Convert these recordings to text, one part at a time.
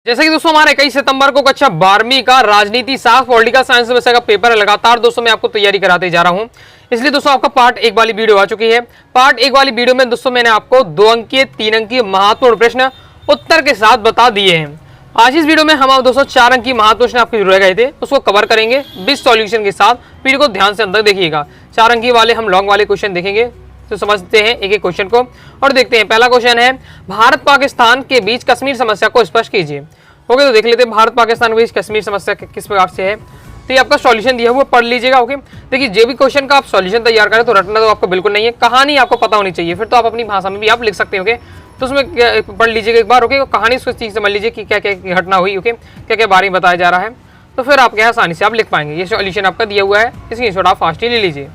जैसे कि दोस्तों हमारे 21 सितंबर को कक्षा 12वीं का राजनीति शास्त्र पॉलिटिकल साइंस विषय का पेपर है। लगातार दोस्तों मैं आपको तैयारी कराते जा रहा हूं, इसलिए दोस्तों आपका पार्ट 1 वाली वीडियो आ चुकी है। पार्ट 1 वाली वीडियो में दोस्तों मैंने आपको 2 अंकीय 3 अंकीय महत्वपूर्ण प्रश्न उत्तर के साथ बता दिए हैं। आज इस वीडियो में हम दोस्तों 4 अंकीय महत्वपूर्ण प्रश्न आपके रह गए थे उसको कवर करेंगे विद सॉल्यूशन के साथ। वीडियो को ध्यान से अंदर देखिएगा। 4 अंकीय वाले हम लॉन्ग वाले क्वेश्चन देखेंगे, तो समझते हैं एक एक क्वेश्चन को और देखते हैं। पहला क्वेश्चन है भारत पाकिस्तान के बीच कश्मीर समस्या को स्पष्ट कीजिए। ओके, तो देख लेते हैं भारत पाकिस्तान के बीच कश्मीर समस्या किस प्रकार से है। तो ये आपका सॉल्यूशन दिया हुआ पढ़ लीजिएगा। ओके, देखिए जो भी क्वेश्चन का आप सॉल्यूशन तैयार करें तो रटना तो आपको बिल्कुल नहीं है, कहानी आपको पता होनी चाहिए, फिर तो आप अपनी भाषा में भी आप लिख सकते हैं। ओके, तो उसमें पढ़ लीजिएगा एक बार। ओके, कहानी उस चीज़ समझ लीजिए कि क्या क्या घटना हुई, ओके क्या क्या बारे में बताया जा रहा है, तो फिर आप क्या आसानी से आप लिख पाएंगे। ये सॉल्यूशन आपका दिया हुआ है, स्क्रीनशॉट आप फास्ट ही ले लीजिए।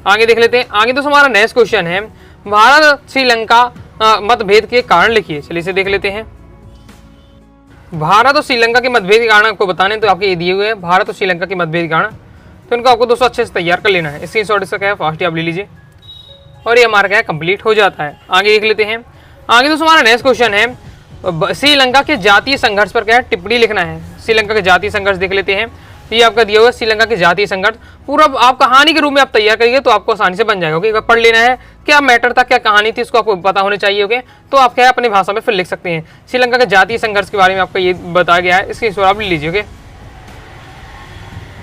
आगे देख लेते हैं। आगे दोस्तों हमारा नेक्स्ट क्वेश्चन है भारत श्रीलंका मतभेद के कारण लिखिए। चलिए इसे देख लेते हैं। भारत और श्रीलंका के मतभेद के कारण आपको बताने तो आपके ये दिए हुए हैं भारत और श्रीलंका के मतभेद के कारण, तो इनको आपको दोस्तों अच्छे से तैयार कर लेना है। स्क्रीनशॉट इसका क्या है फास्ट ही आप ले लीजिए और ये हमारा क्या है कंप्लीट हो जाता है। आगे देख लेते हैं। आगे दोस्तों हमारा नेक्स्ट क्वेश्चन है श्रीलंका के जातीय संघर्ष पर क्या है टिप्पणी लिखना है। श्रीलंका के जातीय संघर्ष देख लेते हैं। ये आपका दिया हुआ है श्रीलंका के जातीय संघर्ष, पूरा आप कहानी के रूप में आप तैयार करिए तो आपको आसानी से बन जाएगा। ओके, पढ़ लेना है क्या मैटर था, क्या कहानी थी, इसको आपको पता होने चाहिए। ओके, तो आप क्या है अपनी भाषा में फिर लिख सकते हैं। श्रीलंका के जातीय संघर्ष के बारे में आपको ये बताया गया है, इसकी स्क्रीनशॉट आप ले लीजिए। ओके,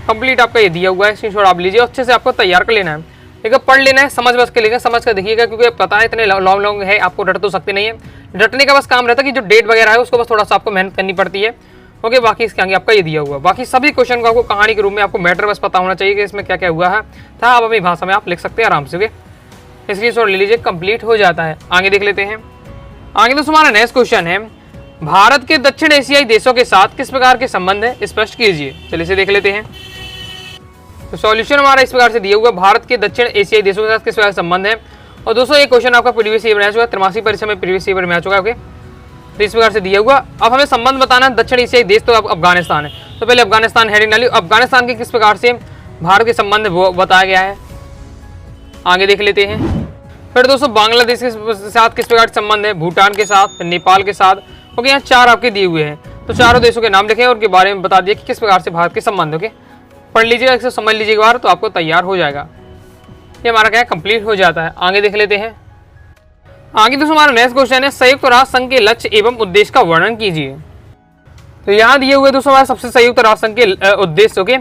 कंप्लीट आपका ये दिया हुआ है, स्क्रीनशॉट आप लीजिए। अच्छे से आपको तैयार कर लेना है, एक पढ़ लेना है, समझ बस के लेकर समझ कर देखिएगा, क्योंकि पता है इतने लॉन्ग है आपको रट तो सकते नहीं है। रटने का बस काम रहता है कि जो डेट वगैरह है उसको बस थोड़ा सा आपको मेहनत करनी पड़ती है। ओके, बाकी इसके आगे आपका ये दिया हुआ, बाकी सभी क्वेश्चन को आपको कहानी के रूप में आपको मैटर बस पता होना चाहिए कि इसमें क्या क्या हुआ है था, आप अपनी भाषा में आप लिख सकते हैं आराम से। ओके, स्क्रीनशॉट ले लीजिए, कंप्लीट हो जाता है। आगे देख लेते हैं। आगे दोस्तों हमारा नेक्स्ट क्वेश्चन है भारत के दक्षिण एशियाई देशों के साथ किस प्रकार के संबंध है स्पष्ट कीजिए। चलिए इसे देख लेते हैं। तो सॉल्यूशन हमारा इस प्रकार से दिया हुआ भारत के दक्षिण एशियाई देशों के साथ किस प्रकार संबंध है। और दोस्तों ये क्वेश्चन आपका प्रीवियस ईयर में आ चुका है, 83 परीक्षा में प्रीवियस ईयर में आ चुका है। ओके, तो इस प्रकार से दिया हुआ। अब हमें संबंध बताना है दक्षिण एशियाई देश, तो अब अफगानिस्तान है, तो पहले अफगानिस्तान हेडिंग डाली। अफगानिस्तान के किस प्रकार से भारत के संबंध वो बताया गया है, आगे देख लेते हैं। फिर दोस्तों बांग्लादेश के साथ किस प्रकार के संबंध है, भूटान के साथ, नेपाल के साथ। ओके, यहाँ 4 आपके दिए हुए हैं, तो चारों देशों के नाम लिखे और उनके बारे में बता दिया कि किस प्रकार से भारत के संबंध। ओके, पढ़ लीजिएगा, इसे समझ लीजिए एक बार तो आपको तैयार हो जाएगा। ये हमारा क्या है कंप्लीट हो जाता है। आगे देख लेते हैं। आगे दोस्तों हमारा नेक्स्ट क्वेश्चन है संयुक्त राष्ट्र संघ के लक्ष्य एवं उद्देश्य का वर्णन कीजिए। तो यहाँ दिए हुए दोस्तों हमारा सबसे संयुक्त राष्ट्र संघ के उद्देश्य। ओके,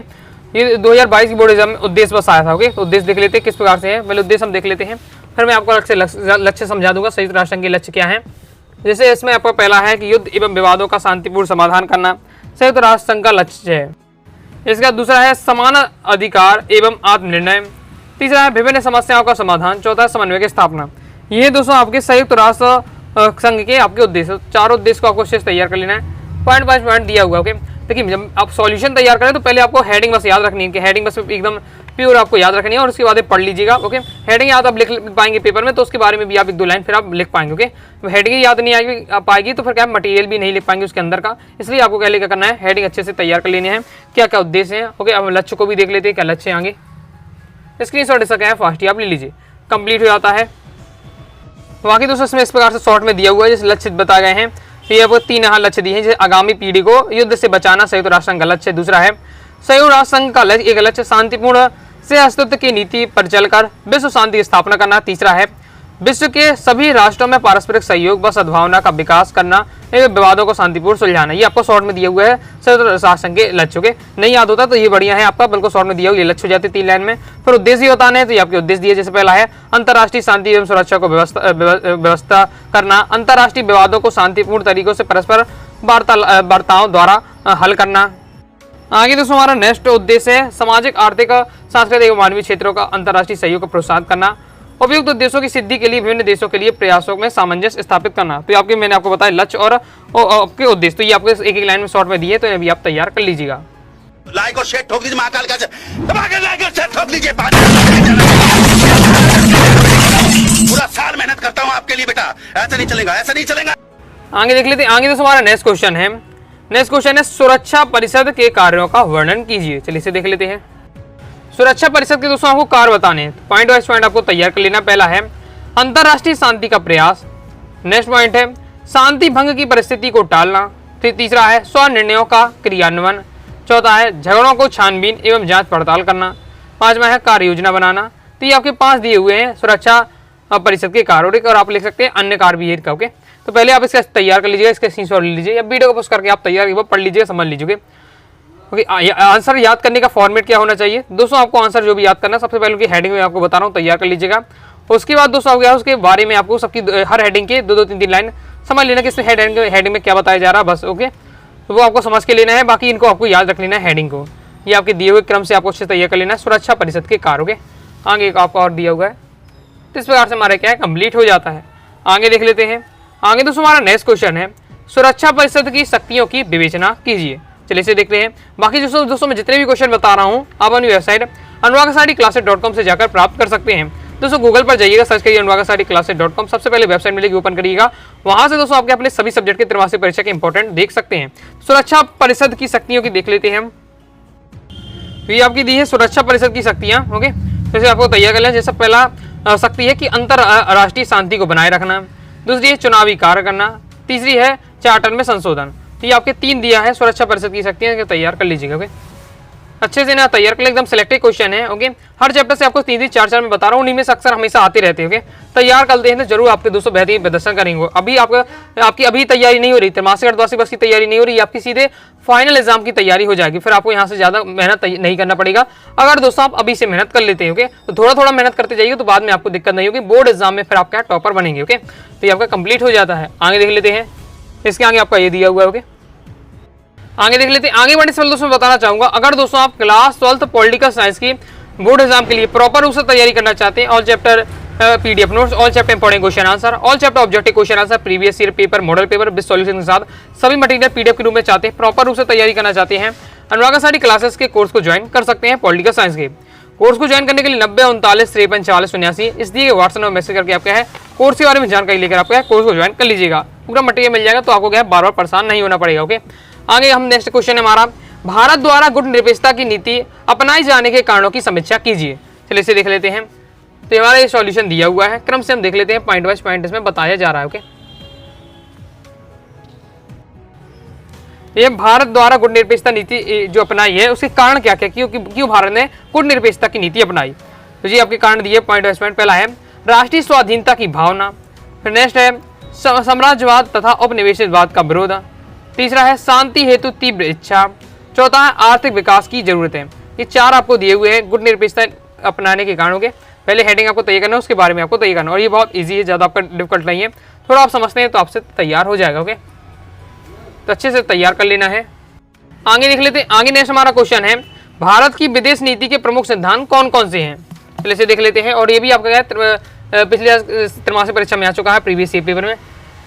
ये 2022 की बोर्ड एग्जाम में उद्देश्य बस आया था। ओके, तो उद्देश्य देख लेते हैं किस प्रकार से है, पहले उद्देश्य हम देख लेते हैं, फिर मैं आपको लक्ष्य समझा दूंगा संयुक्त राष्ट्र संघ के लक्ष्य क्या है। जैसे इसमें आपका पहला है कि युद्ध एवं विवादों का शांतिपूर्ण समाधान करना संयुक्त राष्ट्र संघ का लक्ष्य है। इसका दूसरा है समान अधिकार एवं आत्मनिर्णय। तीसरा है विभिन्न समस्याओं का समाधान। चौथा है समन्वय की स्थापना। ये दोस्तों आपके संयुक्त राष्ट्र संघ के आपके उद्देश्य, चारों उद्देश्य को आपको शेष तैयार कर लेना है। पॉइंट बाय पॉइंट दिया हुआ। ओके, देखिए जब आप सॉल्यूशन तैयार करें तो पहले आपको हेडिंग बस याद रखनी है कि हेडिंग बस एकदम प्योर आपको याद रखनी है और उसके बाद पढ़ लीजिएगा। ओके, हेडिंग याद आप लिख पाएंगे पेपर में तो उसके बारे में भी आप 1-2 लाइन फिर आप लिख पाएंगे। ओके, हेडिंग याद नहीं पाएगी तो फिर क्या मटेरियल भी नहीं लिख पाएंगे उसके अंदर का, इसलिए आपको क्या करना है हेडिंग अच्छे से तैयार कर लेने हैं, क्या क्या उद्देश्य है। ओके, अब लक्ष्य को भी देख लेते हैं क्या लक्ष्य है। आगे स्क्रीनशॉट इसका क्या है फास्ट ही आप ले लीजिए, कंप्लीट हो जाता है। बाकी दोस्तों इसमें इस प्रकार से शॉर्ट में दिया हुआ है जैसे लक्ष्य बताए गए हैं। ये आपको 3 यहाँ लक्ष्य दिए हैं, जैसे आगामी पीढ़ी को युद्ध से बचाना संयुक्त राष्ट्र संघ का लक्ष्य। दूसरा है संयुक्त राष्ट्र संघ का एक लक्ष्य शांतिपूर्ण से अस्तित्व की नीति पर चलकर विश्व शांति की स्थापना करना। तीसरा है विश्व के सभी राष्ट्रों में पारस्परिक सहयोग व सद्भावना का विकास करना एवं विवादों को शांतिपूर्ण सुलझाना। ये आपको शॉर्ट में दिया हुआ है संयुक्त राष्ट्र संघ के लक्ष्य। के नहीं याद होता तो ये बढ़िया है आपका, बिल्कुल शॉर्ट में दिया हुआ ये लक्ष्य हो जाते 3 लाइन में। फिर उद्देश्य बताने हैं तो ये आपके उद्देश्य दिए, जैसे पहला है अंतर्राष्ट्रीय शांति एवं सुरक्षा को व्यवस्था करना, अंतर्राष्ट्रीय विवादों को शांतिपूर्ण तरीकों से परस्पर वार्ताओं द्वारा हल करना। आगे दोस्तों हमारा नेक्स्ट उद्देश्य है सामाजिक, आर्थिक, सांस्कृतिक एवं मानवीय क्षेत्रों का अंतर्राष्ट्रीय सहयोग को प्रोत्साहित करना। उपयुक्त उद्देश्यों की सिद्धि के लिए विभिन्न देशों के लिए प्रयासों में सामंजस्य स्थापित करना। तो आपके मैंने आपको बताया लक्ष्य और आपके उद्देश्य, तो ये आपको एक लाइन में शॉर्ट में दिए, तो अभी आप तैयार कर लीजिएगा। लाइक और शेयर ठोक दीजिए, महाकाल का लाइक और शेयर ठोक दीजिए। पूरा साल मेहनत करता हूँ आपके लिए बेटा, ऐसा नहीं चलेगा, ऐसा नहीं चलेगा। आगे देख लेते हैं। आगे दोस्तों हमारा नेक्स्ट क्वेश्चन है सुरक्षा परिषद के कार्यों का वर्णन कीजिए। चलिए इसे देख लेते हैं। सुरक्षा परिषद के दोस्तों आपको कार्य बताने हैं, पॉइंट वाइज पॉइंट आपको तैयार कर लेना। पहला है अंतर्राष्ट्रीय शांति का प्रयास। नेक्स्ट पॉइंट है शांति भंग की परिस्थिति को टालना। तीसरा है स्व निर्णयों का क्रियान्वयन। चौथा है झगड़ों को छानबीन एवं जांच पड़ताल करना। पांचवा है कार्य योजना बनाना। तो ये आपके 5 दिए हुए हैं सुरक्षा परिषद के कार्य, और आप लिख सकते हैं अन्य कार्य भी है। ओके, तो पहले आप इसका तैयार कर लीजिएगा, इसके स्क्रीनशॉट ले लीजिए या वीडियो को पोस्ट करके आप तैयार पढ़ लीजिएगा, समझ लीजिए। ओके, आंसर याद करने का फॉर्मेट क्या होना चाहिए दोस्तों, आपको आंसर जो भी याद करना है सबसे पहले उनकी हेडिंग में आपको बता रहा हूँ, तैयार कर लीजिएगा। उसके बाद दोस्तों हो गया उसके बारे में आपको सबकी हर हेडिंग के 2-2 3-3 लाइन समझ लेना कि इस हेडिंग में क्या बताया जा रहा है, बस। ओके, तो वो आपको समझ के लेना है, बाकी इनको आपको याद रख लेना है हेडिंग को। ये आपके दिए हुए क्रम से आपको अच्छे से तैयार कर लेना है, सुरक्षा परिषद के कार्य। ओके, आगे एक आपको और दिया हुआ है, तो इस प्रकार से हमारा क्या है कंप्लीट हो जाता है। आगे देख लेते हैं। आगे दोस्तों हमारा नेक्स्ट क्वेश्चन है सुरक्षा परिषद की शक्तियों की विवेचना कीजिए। चलिए इसे देखते हैं। बाकी दोस्तों मैं जितने भी क्वेश्चन बता रहा हूँ आप अपनी वेबसाइट anuvagasaadiclasses.com से जाकर प्राप्त कर सकते हैं। दोस्तों गूगल पर जाइएगा, सर्च करिए anuvagasaadiclasses.com, सबसे पहले वेबसाइट मिलेगी, ओपन करिएगा। वहां से दोस्तों आपके अपने सभी सब्जेक्ट के त्रैमासिक परीक्षा के इंपॉर्टेंट देख सकते हैं। सुरक्षा परिषद की शक्तियों की देख लेते हैं हम। तो ये आपकी दी है सुरक्षा परिषद की शक्तियां। ओके, तो इसे आपको तैयार कर लें। जैसे पहला शक्ति है कि अंतरराष्ट्रीय शांति को बनाए रखना। दूसरी है चुनावी कार्य करना। तीसरी है चार्टर में संशोधन। तो ये आपके 3 दिया है सुरक्षा परिषद की शक्तियां, तैयार कर लीजिएगा। ओके, अच्छे से ना तैयार कर ले, एकदम सिलेक्टेड क्वेश्चन है। ओके, हर चैप्टर से आपको 3-3 4-4 में बता रहा हूँ, उन्हीं में से अक्सर हमेशा आते रहते हैं। ओके, तैयार करते हैं तो जरूर आपके दोस्तों बेहतरीन प्रदर्शन करेंगे। अभी आपकी अभी तैयारी नहीं हो रही, त्रैमासिक अर्धवार्षिक बस की तैयारी नहीं हो रही, आपकी सीधे फाइनल एग्जाम की तैयारी हो जाएगी। फिर आपको यहाँ से ज्यादा मेहनत नहीं करना पड़ेगा अगर दोस्तों आप अभी से मेहनत कर लेते हैं। ओके, तो थोड़ा थोड़ा मेहनत करते जाइए, तो बाद में आपको दिक्कत नहीं होगी, बोर्ड एग्जाम में फिर आप क्या टॉपर बनेंगे। ओके, तो ये आपका कंप्लीट हो जाता है। आगे देख लेते हैं, इसके आगे आपका ये दिया हुआ है। ओके, आगे देख लेते हैं। आगे बढ़ने से पहले दोस्तों बताना चाहूंगा, अगर दोस्तों आप क्लास 12th पॉलिटिकल साइंस की बोर्ड एग्जाम के लिए प्रॉपर रूप से तैयारी करना चाहते हैं, all chapter PDF notes, all chapter important question answer, all chapter objective question answer, previous year paper, model paper with solution के साथ सभी मटेरियल पीडीएफ के रूप में चाहते हैं, प्रॉपर रूप से तैयारी करना चाहते हैं, अनुरागा क्लासेस के कोर्स को ज्वाइन कर सकते हैं। पॉलिटिकल साइंस के कोर्स को ज्वाइन करने के लिए 90 39 53 40 89 इस दिए व्हाट्सएप में मैसेज करके आपका है कोर्स के बारे में जानकारी लेकर आपका है कोर्स को ज्वाइन कर लीजिएगा। पूरा मटेरियल मिल जाएगा, तो आपको क्या है बार बार परेशान नहीं होना पड़ेगा। ओके, आगे हम नेक्स्ट क्वेश्चन है हमारा, भारत द्वारा गुट निरपेक्षता की नीति अपनाई जाने के कारणों की समीक्षा कीजिए। चलिए इसे देख लेते हैं। तो हमारा ये सॉल्यूशन दिया हुआ है, क्रम से हम देख लेते हैं, पॉइंट वाइज पॉइंट इसमें बताया जा रहा है। ओके, ये भारत द्वारा गुट निरपेक्षता नीति जो अपनाई है उसके कारण क्या क्या, क्यों भारत ने गुट निरपेक्षता की नीति अपनाई। तो जी आपके कारण दिए पॉइंट वाइज पॉइंट। पहला है राष्ट्रीय स्वाधीनता की भावना, फिर नेक्स्ट है साम्राज्यवाद तथा उपनिवेशवाद का विरोध, तीसरा है शांति हेतु तीव्र इच्छा, चौथा है आर्थिक विकास की जरूरत है। ये 4 आपको दिए हुए हैं गुट निरपेक्षता अपनाने के कारणों के। पहले हेडिंग आपको तैयार करना है, उसके बारे में आपको तैयार करना, और ये बहुत इजी है, ज़्यादा आपका डिफिकल्ट नहीं है, थोड़ा आप समझते हैं तो आपसे तैयार हो जाएगा। ओके, तो अच्छे से तैयार कर लेना है। आगे देख लेते हैं। आगे नेक्स्ट हमारा क्वेश्चन है भारत की विदेश नीति के प्रमुख सिद्धांत कौन कौन से हैं। चलिए इसे देख लेते हैं, और ये भी आपका पिछले त्रैमासिक परीक्षा में आ चुका है, प्रीवियस ईयर पेपर में।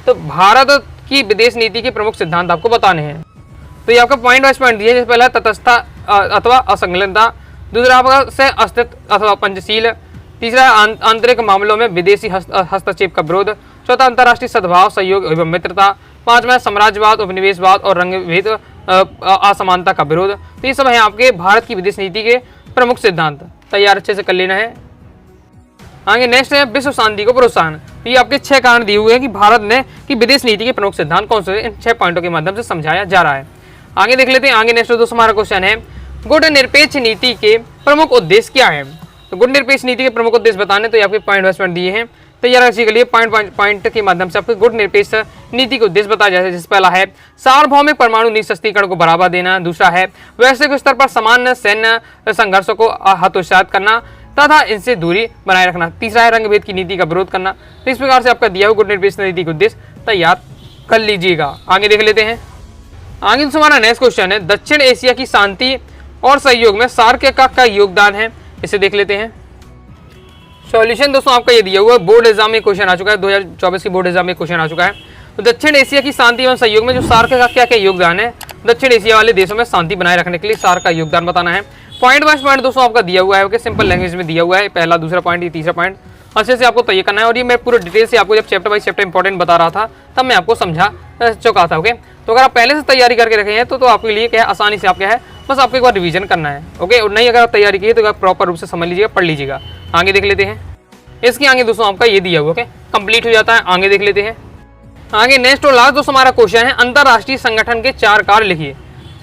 तो भारत की विदेश नीति के प्रमुख सिद्धांत आपको बताने हैं। तो ये आपका पॉइंट वाइज पॉइंट दिए, पहला तटस्थता अथवा असंलग्नता, दूसरा आपका से अस्तित्व अथवा पंचशील, तीसरा आंतरिक मामलों में विदेशी हस्तक्षेप का विरोध, चौथा अंतर्राष्ट्रीय सद्भाव सहयोग एवं मित्रता, पांचवा साम्राज्यवाद उपनिवेशवाद और रंगभेद असमानता का विरोध। तो ये सब है आपके भारत की विदेश नीति के प्रमुख सिद्धांत, तैयार अच्छे से कर लेना है। आगे नेक्स्ट है विश्व शांति को प्रोत्साहन। ये आपके 6 कारण दिए हुए हैं कि भारत ने की विदेश नीति के प्रमुख सिद्धांत कौन से, इन 6 पॉइंटों के माध्यम से समझाया जा रहा है। आगे देख लेते हैं। आगे नेक्स्ट दोस्तों हमारा क्वेश्चन है गुट निरपेक्ष नीति के प्रमुख उद्देश्य क्या है। तो गुट निरपेक्ष नीति के प्रमुख उद्देश्य बताने, तो आपके पॉइंट वाइज पॉइंट दिए हैं, तैयार रखने के लिए पॉइंट के माध्यम से आपको गुट निरपेक्ष नीति के उद्देश्य बताया जाए। जिस पहला है सार्वभौमिक परमाणु निःशस्त्रीकरण को बढ़ावा देना, दूसरा है वैश्विक स्तर पर समान सैन्य संघर्षों को हतोत्साहित करना तथा इनसे दूरी बनाए रखना, तीसरा है रंगभेद की नीति का विरोध करना। तो इस प्रकार से आपका दिया हुआ गुट निरपेक्ष नीति का उद्देश्य तैयार कर लीजिएगा। आगे देख लेते हैं। आगे हमारा नेक्स्ट क्वेश्चन है दक्षिण एशिया की शांति और सहयोग में सार्क का योगदान है। इसे देख लेते हैं। सॉल्यूशन दोस्तों आपका ये दिया हुआ है, बोर्ड एग्जाम में क्वेश्चन आ चुका है, 2024 की बोर्ड एग्जाम में क्वेश्चन आ चुका है। तो दक्षिण एशिया की शांति एवं सहयोग में जो सार्क का क्या क्या योगदान है, दक्षिण एशिया वाले देशों में शांति बनाए रखने के लिए सार्क का योगदान बताना है। पॉइंट वाइज पॉइंट दोस्तों आपका दिया हुआ है, ओके, सिंपल लैंग्वेज में दिया हुआ है, पहला दूसरा पॉइंट, ये तीसरा पॉइंट अच्छे से आपको तैयार करना है। और ये मैं पूरा डिटेल से आपको जब चैप्टर बाई चैप्टर इंपॉर्टेंट बता रहा था तब मैं आपको समझा चुका था। ओके, तो अगर आप पहले से तैयारी करके रखे हैं तो आपके लिए क्या है, आसानी से आप क्या है, बस आपको एक बार रिवीजन करना है। ओके, और नहीं अगर आप तैयारी की है तो आप प्रॉपर रूप से समझ लीजिएगा, पढ़ लीजिएगा। आगे देख लेते हैं। इसके आगे दोस्तों आपका ये दिया हुआ, ओके, कंप्लीट हो जाता है। आगे देख लेते हैं। आगे नेक्स्ट और लास्ट दोस्तों हमारा क्वेश्चन है, अंतरराष्ट्रीय संगठन के 4 कार्य लिखिए।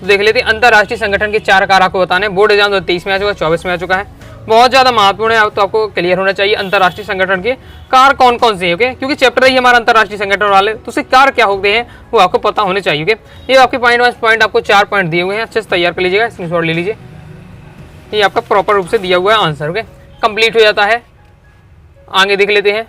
तो देख लेते हैं, अंतरराष्ट्रीय संगठन के 4 कार्य आपको बताने। बोर्ड एग्जाम 2023 में आ चुका है, 24 में आ चुका है, बहुत ज्यादा महत्वपूर्ण है, तो आपको क्लियर होना चाहिए अंतरराष्ट्रीय संगठन के कार्य कौन कौन से हैं। ओके, क्योंकि चैप्टर ही हमारा अंतरराष्ट्रीय संगठन वाले, तो उसके कार्य क्या होते हैं वो आपको पता होने चाहिए। ओके, ये आपके पॉइंट वाइज पॉइंट आपको 4 पॉइंट दिए हुए हैं, अच्छे से तैयार कर लीजिएगा, स्क्रीनशॉट ले लीजिए। ये आपका प्रॉपर रूप से दिया हुआ है आंसर। ओके, कंप्लीट हो जाता है। आगे देख लेते हैं।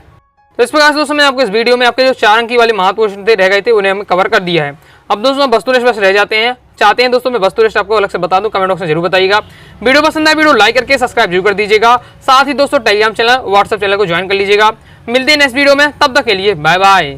तो इस प्रकार से दोस्तों मैं आपको इस वीडियो में आपके जो 4 अंक वाले महत्वपूर्ण क्वेश्चन थे रह गए थे उन्हें हमने कवर कर दिया है। अब दोस्तों वस्तु लिस्ट बस रह जाते हैं, चाहते हैं दोस्तों मैं वस्तु लिस्ट आपको अलग से बता दूं, कमेंट बॉक्स में जरूर बताइएगा। वीडियो पसंद आए वीडियो लाइक करके सब्सक्राइब जरूर कर दीजिएगा। साथ ही दोस्तों टेलीग्राम चैनल व्हाट्सएप चैनल को ज्वाइन कर लीजिएगा। मिलते हैं नेक्स्ट वीडियो में, तब तक के लिए बाय बाय।